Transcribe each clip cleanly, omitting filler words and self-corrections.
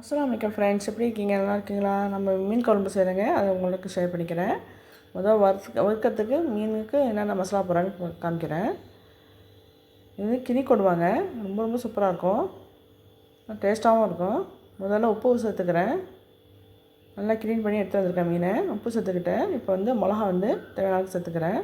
அஸ்ஸலாமு அலைக்கும் ஃப்ரெண்ட்ஸ், எப்படி இருக்கீங்க? நல்லா இருக்கீங்களா? நம்ம மீன் குழம்பு செய்கிறேங்க, அதை உங்களுக்கு ஷேர் பண்ணிக்கிறேன். முதல் வறுக்கிறதுக்கு மீனுக்கு என்னென்ன மசாலா போடுறாங்கன்னு காமிக்கிறேன். இது கினி கொடுவாங்க, ரொம்ப ரொம்ப சூப்பராக இருக்கும், டேஸ்ட்டாகவும் இருக்கும். முதல்ல உப்பு சேர்த்துக்கிறேன். நல்லா க்ளீன் பண்ணி எடுத்து வந்திருக்கேன் மீனை. உப்பு சேர்த்துக்கிட்டேன். இப்போ மிளகா தேவையான அளவுக்கு சேர்த்துக்கிறேன்.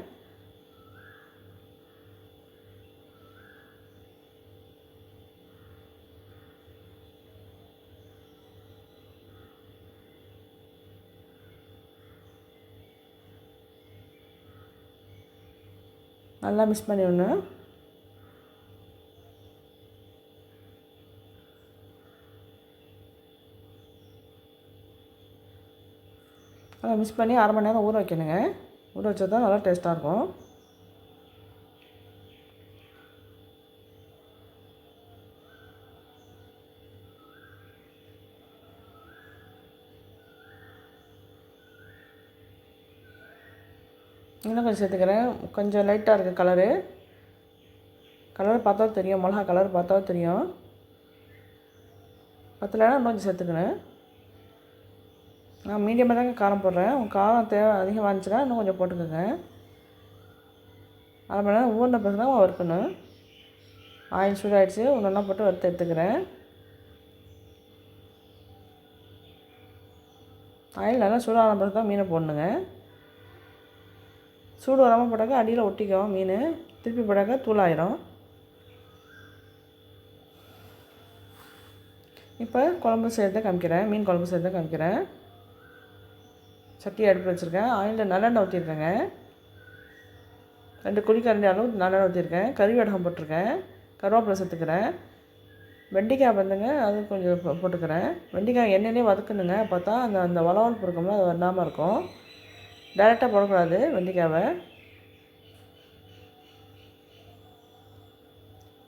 நல்லா மிக்ஸ் பண்ணி விடணும். நல்லா மிக்ஸ் பண்ணி அரை மணி நேரம் ஊற வைக்கணுங்க. ஊற வச்சா தான் நல்லா டேஸ்ட்டாக இருக்கும். இன்னும் கொஞ்சம் சேர்த்துக்கிறேன். கொஞ்சம் லைட்டாக இருக்குது கலர் பார்த்தா தெரியும், மிளகா கலர் பார்த்தா தெரியும். பத்தலைன்னா இன்னும் கொஞ்சம் சேர்த்துக்கிறேன். நான் மீடியமாக தாங்க காரம் போடுறேன். உங்கள் காரம் தேவை அதிகமாக இருந்துச்சுன்னா இன்னும் கொஞ்சம் போட்டுக்கோங்க. அரை மணி நேரம் ஊறின பிறகு தான் வறுக்கணும். ஆயில் சூடாகிடுச்சு, ஒன்றா போட்டு வறுத்து எடுத்துக்கிறேன். ஆயில் நல்லா சூடான பிறகு தான் மீனை போடணுங்க. சூடு வராமல் போட்டாக்க அடியில் ஒட்டிக்கும் மீன், திருப்பி போட்டாக்க தூளாயிரும். இப்போ குழம்பு செய்கிறத காமிக்கிறேன். மீன் குழம்பு செய்கிறத காமிக்கிறேன். சட்டி அடுப்பு வச்சுருக்கேன். ஆயிலில் நல்லெண்ணெய் ஊற்றிருக்கேங்க. 2 குழிக்கரண்டி அளவு நல்லெண்ணெய் ஊற்றிருக்கேன். கறிவடகம் போட்டிருக்கேன். கருவேப்பிலை சேர்த்துக்கிறேன். வெண்டைக்காய் அது கொஞ்சம் போட்டுக்கிறேன். வெண்டைக்காய் எண்ணெயிலே வதக்கணுங்க. அப்போ தான் அந்த வளவளப்பு இருக்கும்ல, அது வராமல் இருக்கும். டைரெக்டாக போடக்கூடாது வெண்டைக்காவை.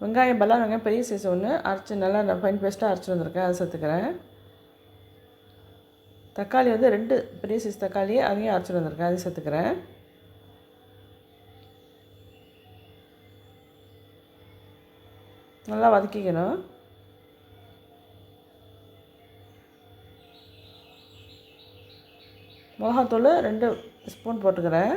வெங்காயம் பெரிய சைஸ் ஒன்று அரைச்சி நல்லா ஃபைன் பேஸ்ட்டாக அரைச்சி வந்திருக்கேன், அதை சேர்த்துக்கிறேன். தக்காளி 2 பெரிய சைஸ் தக்காளி, அதையும் அரைச்சிட்டு வந்திருக்கேன், அதையும் சேர்த்துக்கிறேன். நல்லா வதக்கிக்கணும். மிளகாத்தூள் 2 ஸ்பூன் போட்டுக்கிறேன்.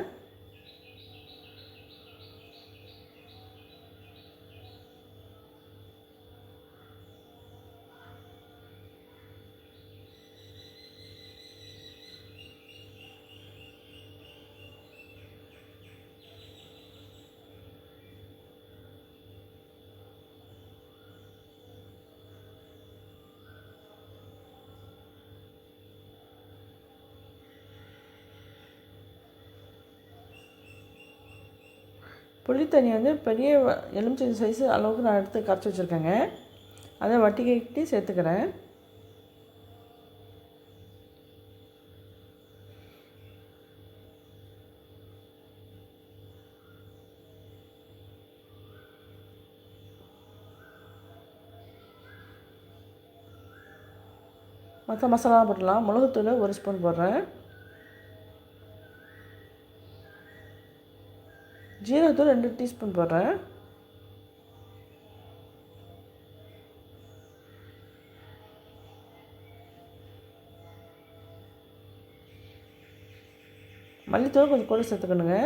புளி தண்ணி பெரிய எலுமிச்சை சைஸு அளவுக்கு நான் எடுத்து கரைச்சி வச்சுருக்கேங்க. அதை வடிகட்டி சேர்த்துக்கிறேன். மற்ற மசாலா போடலாம். மிளகுத்தூள் 1 ஸ்பூன் போடுறேன். ஜீரகத்தூள் 2 டீஸ்பூன் போடுறேன். மல்லித்தூள் கொஞ்சம் கூட சேர்த்துக்கணுங்க.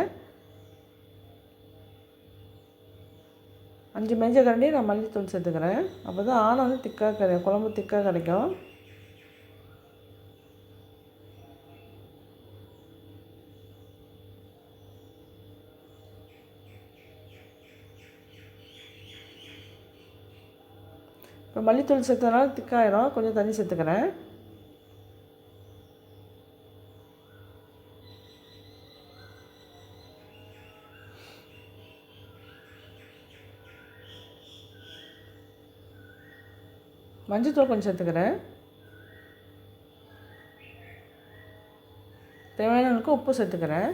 5 மஞ்சள் கரண்டி நான் மல்லித்தூள் சேர்த்துக்கிறேன். அப்போ தான் ஆணை திக்காக குழம்பு திக்காக கிடைக்கும். இப்போ மல்லித்தூள் சேர்த்ததுனால திக்காயிரும், கொஞ்சம் தண்ணி சேர்த்துக்கிறேன். மஞ்சத்தூள் கொஞ்சம் சேர்த்துக்கிறேன். தேவையான அளவுக்கு உப்பு சேர்த்துக்கிறேன்.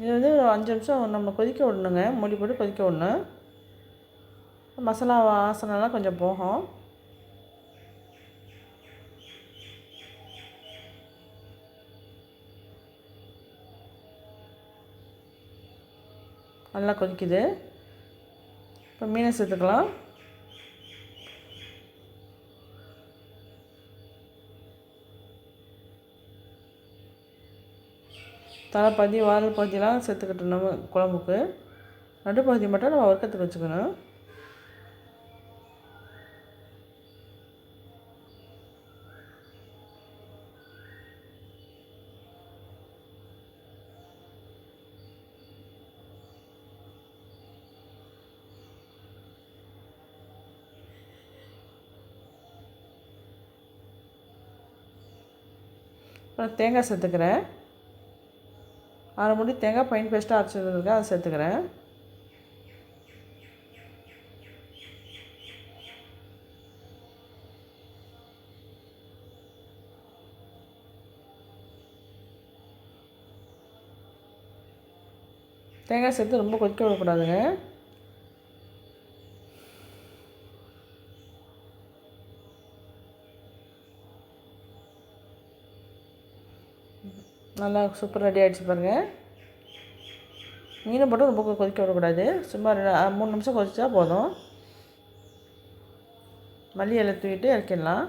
இது ஒரு 5 நிமிஷம் நம்ம கொதிக்க விடணுங்க. மூடி போட்டு கொதிக்க விடணும். மசாலா வாசனைலாம் கொஞ்சம் போகும். நல்லா கொதிக்குது. இப்போ மீனை சேர்த்துக்கலாம். தலைப்பகுதி வால் பகுதியெலாம் சேர்த்துக்கிட்டு நம்ம குழம்புக்கு நடுப்பகுதி மட்டும் நம்ம வறுக்கிறதுக்கு வச்சுக்கணும். அப்புறம் தேங்காய் சேர்த்துக்கிறேன். 6 மூடி தேங்காய் ஃபைன் பேஸ்ட்டாக அரைச்சிருக்கேன், அதை சேர்த்துக்கிறேன். தேங்காய் சேர்த்து ரொம்ப கொதிக்க விடக்கூடாதுங்க. நல்லா சூப்பர் ரெடி ஆகிடுச்சு பாருங்கள். மீனை போட்டு ரொம்ப கொதிக்க விடக்கூடாது. சும்மா 3 நிமிஷம் கொதிச்சா போதும். மல்லி இலை தூவிட்டு இறக்கிடலாம்.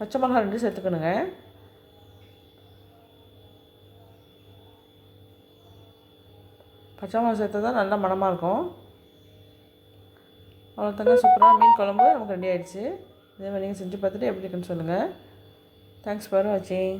பச்சை மிளகாய் 2 சேர்த்துக்கணுங்க. பச்சை மிளகாய் சேர்த்தா தான் நல்லா மணமாக இருக்கும். அவ்வளோதாங்க, சூப்பராக மீன் குழம்பு நமக்கு ரெடி ஆகிடுச்சு. இதே மாதிரி நீங்கள் செஞ்சு பார்த்துட்டு எப்படி இருக்குன்னு சொல்லுங்கள். தேங்க்ஸ் ஃபார் வாட்சிங்.